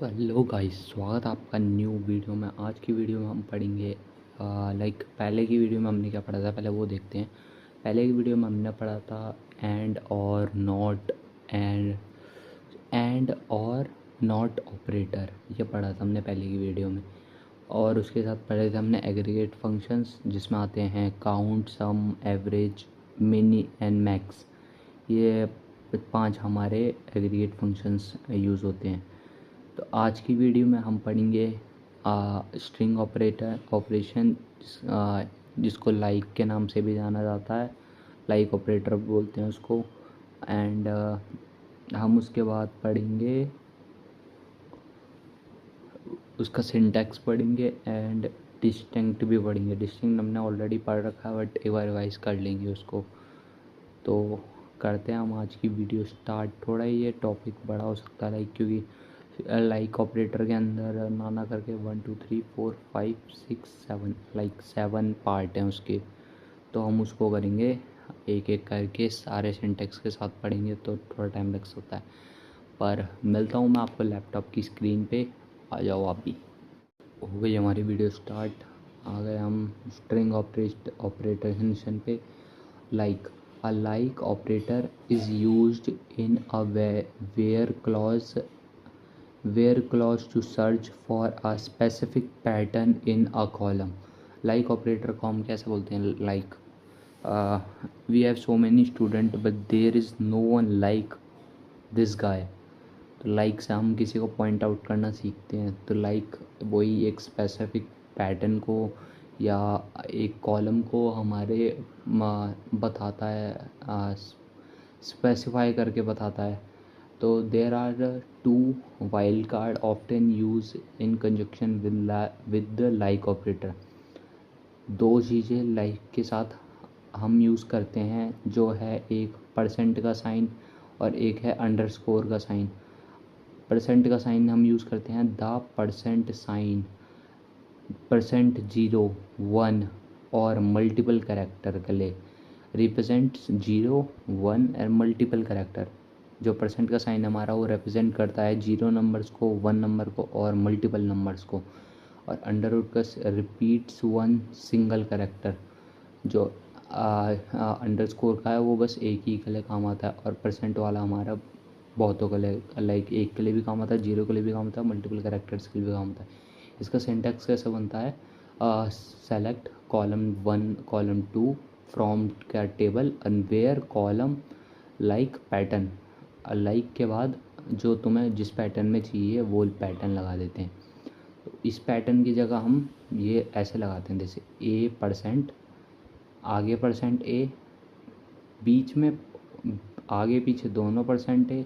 तो hello guys, स्वागत है आपका न्यू वीडियो में। आज की वीडियो में हम पढ़ेंगे पहले की वीडियो में हमने क्या पढ़ा था, पहले वो देखते हैं। पहले की वीडियो में हमने पढ़ा था एंड और नॉट एंड और नॉट ऑपरेटर, ये पढ़ा था हमने पहले की वीडियो में। और उसके साथ पढ़े थे हमने एग्रीगेट फंक्शंस, जिसमें आते हैं count, sum, average, mini and max. ये 5 हमारे एग्रीगेट फंक्शंस यूज़ होते हैं। तो आज की वीडियो में हम पढ़ेंगे स्ट्रिंग ऑपरेशन, जिसको लाइक के नाम से भी जाना जाता है, लाइक ऑपरेटर बोलते हैं उसको। एंड हम उसके बाद पढ़ेंगे उसका सिंटैक्स पढ़ेंगे एंड डिस्टिंक्ट भी पढ़ेंगे। डिस्टिंक्ट हमने ऑलरेडी पढ़ रखा है, बट एक बार रिवाइज कर लेंगे उसको। तो करते हैं हम आज की वीडियो स्टार्ट। थोड़ा ये टॉपिक बड़ा हो सकता है क्योंकि लाइक ऑपरेटर के अंदर नाना करके 1 2 3 4 5 6 7 7 पार्ट हैं उसके। तो हम उसको करेंगे एक एक करके, सारे सिंटेक्स के साथ पढ़ेंगे, तो थोड़ा टाइम लग सकता है। पर मिलता हूँ मैं आपको लैपटॉप की स्क्रीन पे। आ जाओ आप भी। हो गई हमारी वीडियो स्टार्ट। आ गए हम स्ट्रिंग ऑपरेशन पे। Like a like operator is used in a where clause to search for a specific pattern in a column। like operator को हम कैसे बोलते हैं? like we have so many student but there is no one like this guy। तो like से हम किसी को पॉइंट आउट करना सीखते हैं। तो लाइक वही एक स्पेसिफिक पैटर्न को या एक कॉलम को हमारे बताता है, स्पेसिफाई करके बताता है। तो there are 2 wild card often use in conjunction with the like operator. 2 चीज़ें लाइक के साथ हम यूज़ करते हैं, जो है एक परसेंट का साइन और एक है अंडरस्कोर का साइन। परसेंट का साइन हम यूज़ करते हैं द परसेंट साइन, परसेंट 0 1 और मल्टीपल कैरेक्टर के लिए रिप्रेजेंट 0 1 और मल्टीपल कैरेक्टर। जो परसेंट का साइन हमारा वो रिप्रेजेंट करता है 0 नंबर्स को, 1 नंबर को और मल्टीपल नंबर्स को। और अंडरवुड का रिपीट्स 1 सिंगल कैरेक्टर। जो अंडरस्कोर का है वो बस एक ही के लिए काम आता है, और परसेंट वाला हमारा बहुतों के लिए, लाइक एक के लिए भी काम आता है, 0 के लिए भी काम आता है, मल्टीपल कैरेक्टर्स के लिए भी काम आता है। इसका सिंटैक्स कैसे बनता है? सेलेक्ट कॉलम 1 कॉलम 2 फ्रॉम का table and where column like pattern. Like के बाद जो तुम्हें जिस पैटर्न में चाहिए वो पैटर्न लगा देते हैं। तो इस पैटर्न की जगह हम ये ऐसे लगाते हैं, जैसे ए परसेंट, आगे परसेंट ए, बीच में आगे पीछे दोनों परसेंट ए,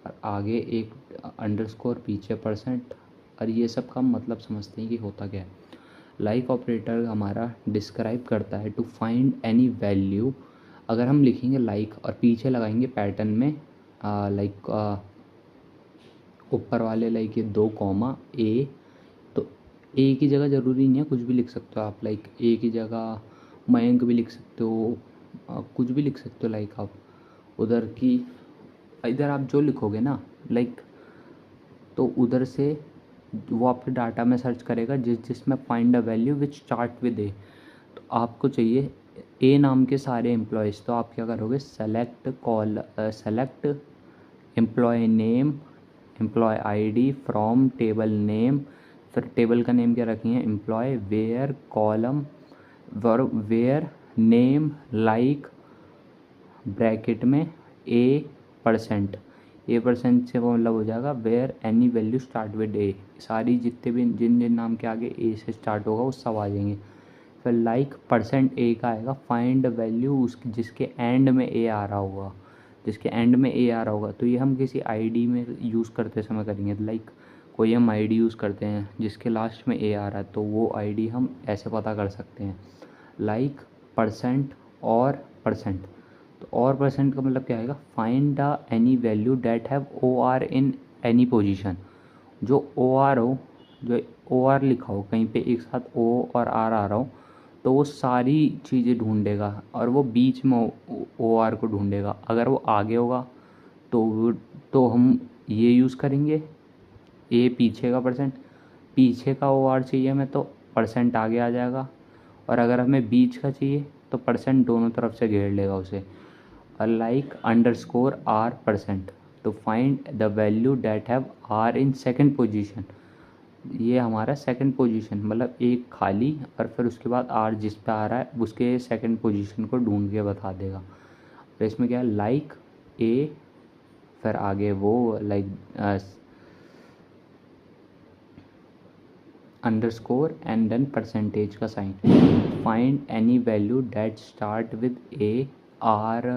और आगे एक अंडरस्कोर, पीछे परसेंट। और ये सब का मतलब समझते हैं कि होता क्या है। लाइक ऑपरेटर हमारा डिस्क्राइब करता है टू फाइंड एनी वैल्यू। अगर हम लिखेंगे लाइक और पीछे लगाएंगे पैटर्न में लाइक ऊपर वाले लाइक ये 2 कॉमा ए, तो ए की जगह ज़रूरी नहीं है, कुछ भी लिख सकते हो आप। लाइक ए की जगह मयंक भी लिख सकते हो, कुछ भी लिख सकते हो। लाइक आप उधर की इधर आप जो लिखोगे ना, लाइक तो उधर से वो आपके डाटा में सर्च करेगा जिसमें find a value which start with A. तो आपको चाहिए ए नाम के सारे एम्प्लॉयज़। तो आप क्या करोगे? Select employ name, employ ID from table name. फिर टेबल का नेम क्या रखेंगे? Employ, where column, where name like bracket में ए परसेंट। ए परसेंट से वो मतलब हो जाएगा where any value start with A. सारी जितने भी जिन जिन नाम के आगे ए से स्टार्ट होगा वो सब आ जाएंगे। फिर लाइक परसेंट ए का आएगा फाइंड वैल्यू उसकी जिसके एंड में ए आ रहा होगा, जिसके एंड में ए आ रहा होगा। तो ये हम किसी आईडी में यूज़ करते समय करेंगे। लाइक कोई हम आईडी यूज़ करते हैं जिसके लास्ट में ए आ रहा है, तो वो आईडी हम ऐसे पता कर सकते हैं, लाइक परसेंट और परसेंट। तो और परसेंट का मतलब क्या आएगा? Find the any value that have O R in any position. जो ओ आर हो, जो ओ आर लिखा हो कहीं पे एक साथ ओ और आर आ रहा हो, तो वो सारी चीज़ें ढूंढेगा और वो बीच में ओ आर को ढूंढेगा। अगर वो आगे होगा तो हम ये यूज़ करेंगे, ए पीछे का परसेंट, पीछे का ओ आर चाहिए हमें तो परसेंट आगे आ जाएगा, और अगर हमें बीच का चाहिए तो परसेंट दोनों तरफ से घेर लेगा उसे। Like underscore R percent to find the value that have R in second position. ये हमारा सेकंड पोजीशन, मतलब एक खाली और फिर उसके बाद आर जिस पे आ रहा है उसके सेकंड पोजीशन को ढूंढ के बता देगा। तो इसमें क्या है, लाइक ए, फिर आगे वो like underscore and then percentage का sign. Find any value that start with A R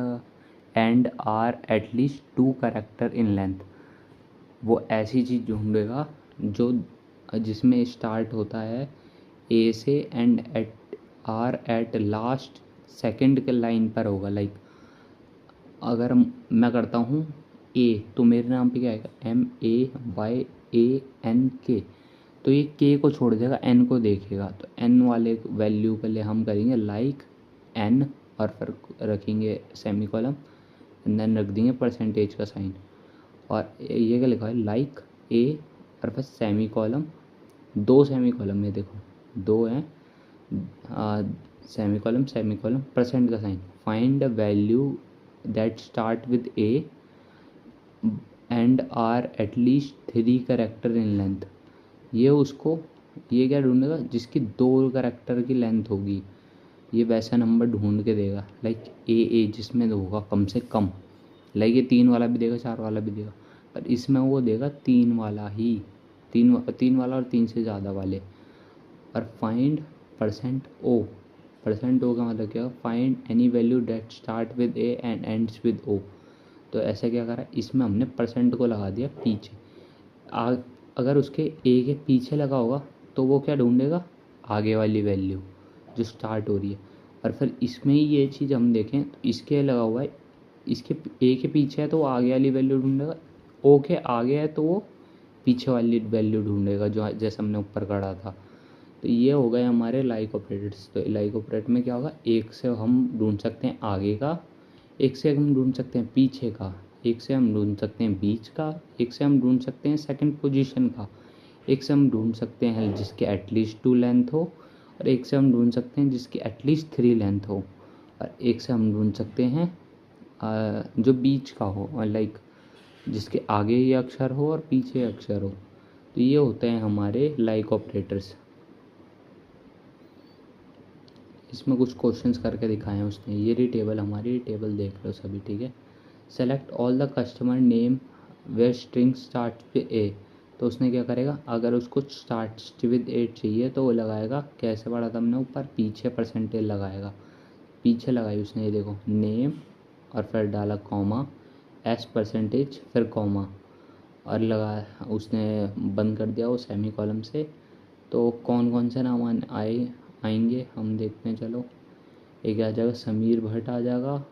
and are at least 2 character in length. वो ऐसी चीज़ ढूंढेगा जो जिसमें स्टार्ट होता है ए से and at R at last second के लाइन पर होगा। लाइक अगर मैं करता हूँ ए तो मेरे नाम पे क्या आएगा, MAYANK, तो ये के को छोड़ देगा, एन को देखेगा। तो एन वाले वैल्यू के लिए हम करेंगे लाइक एन और फिर रखेंगे सेमी कॉलम एंड देन रख देंगे परसेंटेज का साइन। और ये क्या लिखा है, लाइक ए और फिर सेमी कॉलम, 2 सेमी कॉलम में देखो 2 हैं, सेमी कॉलम परसेंट का sign. Find the value that start with A and are at least 3 character in length. ये उसको ये क्या ढूंढेगा, जिसकी 2 कैरेक्टर की लेंथ होगी, ये वैसा नंबर ढूंढ के देगा। लाइक ए जिसमें होगा कम से कम, लाइक ये 3 वाला भी देगा 4 वाला भी देगा, पर इसमें वो देगा 3 वाला ही, 3 वाला और 3 से ज़्यादा वाले। और फाइंड परसेंट ओ का मतलब क्या, find any value that start with A and ends with O. तो ऐसा क्या करा, इसमें हमने परसेंट को लगा दिया पीछे। अगर उसके ए के पीछे लगा होगा तो वो क्या ढूंढेगा, आगे वाली वैल्यू जो स्टार्ट हो रही है। और फिर इसमें ही ये चीज़ हम देखें तो इसके लगा हुआ है, इसके ए के पीछे है तो वो आगे वाली वैल्यू ढूंढेगा, ओ के आगे है तो वो पीछे वाली वैल्यू ढूंढेगा जो जैसे हमने ऊपर करा था। तो ये हो गए हमारे लाइक ऑपरेटर्स। तो लाइक ऑपरेटर में क्या होगा, एक से हम ढूंढ सकते हैं आगे का, एक से हम ढूंढ सकते हैं पीछे का, एक से हम ढूंढ सकते हैं बीच का, एक से हम ढूंढ सकते हैं सेकंड पोजीशन का, एक से हम ढूंढ सकते हैं जिसके एटलीस्ट 2 लेंथ हो, और एक से हम ढूंढ सकते हैं जिसकी एटलीस्ट 3 लेंथ हो, और एक से हम ढूंढ सकते हैं जो बीच का हो, और लाइक जिसके आगे ये अक्षर हो और पीछे अक्षर हो। तो ये होते हैं हमारे लाइक ऑपरेटर्स। इसमें कुछ क्वेश्चंस करके दिखाए हैं उसने। ये रही टेबल हमारी, टेबल देख लो सभी, ठीक है। Select all the customer name where string start with A. तो उसने क्या करेगा, अगर उसको स्टार्ट विद ए चाहिए तो वो लगाएगा, कैसे पढ़ा था हमने ऊपर, पीछे परसेंटेज लगाएगा। पीछे लगाई उसने, ये देखो नेम और फिर डाला कॉमा, एस परसेंटेज फिर कॉमा, और लगा उसने बंद कर दिया वो सेमी कॉलम से। तो कौन कौन से नाम आएंगे हम देखते हैं, चलो। एक आ जाएगा समीर भट्ट आ जाएगा,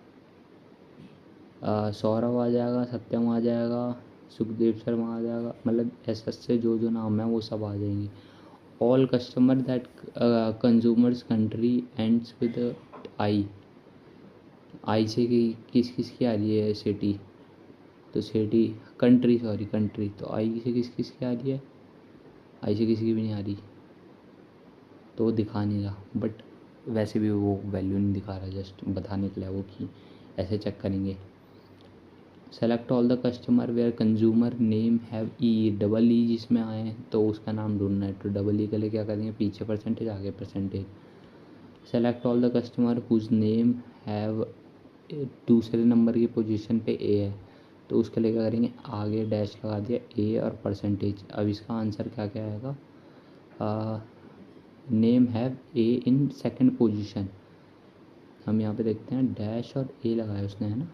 सौरभ आ जाएगा, सत्यम आ जाएगा, सुखदेव शर्मा आ जाएगा, मतलब ऐसे से जो जो नाम है वो सब आ जाएंगे। All customer that consumers country ends with I से किस किस की आ रही है, सिटी, तो सिटी कंट्री, सॉरी कंट्री, तो आई से किस किस की आ रही है, आई से किसी की भी नहीं आ रही, तो वो दिखा नहीं रहा, बट वैसे भी वो वैल्यू नहीं दिखा रहा, जस्ट बताने के लिए वो कि ऐसे चेक करेंगे। Select all the customer where consumer name have e, double e जिसमें आए तो उसका नाम ढूंढना है। तो डबल ई के लिए क्या करेंगे, पीछे परसेंटेज आगे percentage. Select all the customer whose name have दूसरे नंबर की पोजीशन पे ए है, तो उसके लिए क्या करेंगे, आगे डैश लगा दिया ए और परसेंटेज। अब इसका आंसर क्या क्या आएगा, name have a in second position. हम यहाँ पे देखते हैं डैश और ए लगाया उसने, है ना।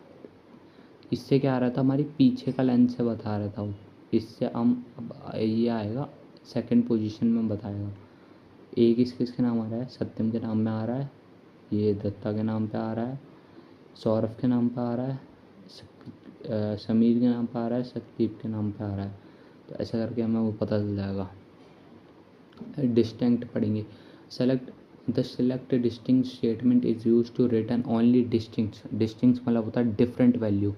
इससे क्या आ रहा था, हमारी पीछे का लेंथ से बता रहा था वो। इससे हम अब ये आएगा सेकंड पोजीशन में बताएगा। ए किस किस के नाम आ रहा है, सत्यम के नाम में आ रहा है, ये दत्ता के नाम पे आ रहा है, सौरभ के नाम पे आ रहा है, समीर के नाम पे आ रहा है, सतदीप के नाम पे आ रहा है। तो ऐसा करके हमें वो पता चल जाएगा। डिस्टिंक्ट पढ़ेंगे। Select distinct statement is use to return only distinct. Distinct मतलब होता है different value.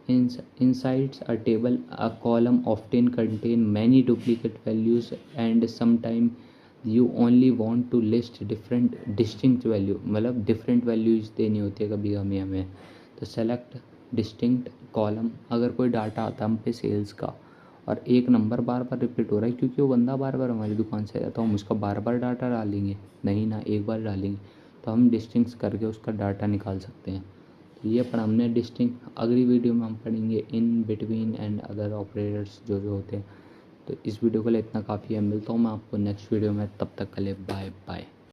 Inside a table, a column often contain many duplicate values, and sometimes you only want to list different distinct value, मतलब different values देनी होती है कभी हमें तो सेलेक्ट डिस्टिंक्ट कॉलम। अगर कोई डाटा आता है हम पे सेल्स का और एक नंबर बार बार रिपीट हो रहा है क्योंकि वो बंदा बार बार हमारी दुकान से आया तो हम उसका बार बार डाटा डालेंगे नहीं ना, एक बार डालेंगे तो हम डिस्टिंक्ट करके उसका डाटा निकाल सकते हैं। तो ये पढ़ा हमने डिस्टिंक्ट। अगली वीडियो में हम पढ़ेंगे in between and other operators जो जो होते हैं। तो इस वीडियो के लिए इतना काफ़ी है, मिलता हूँ मैं आपको नेक्स्ट वीडियो में, तब तक के लिए बाय बाय।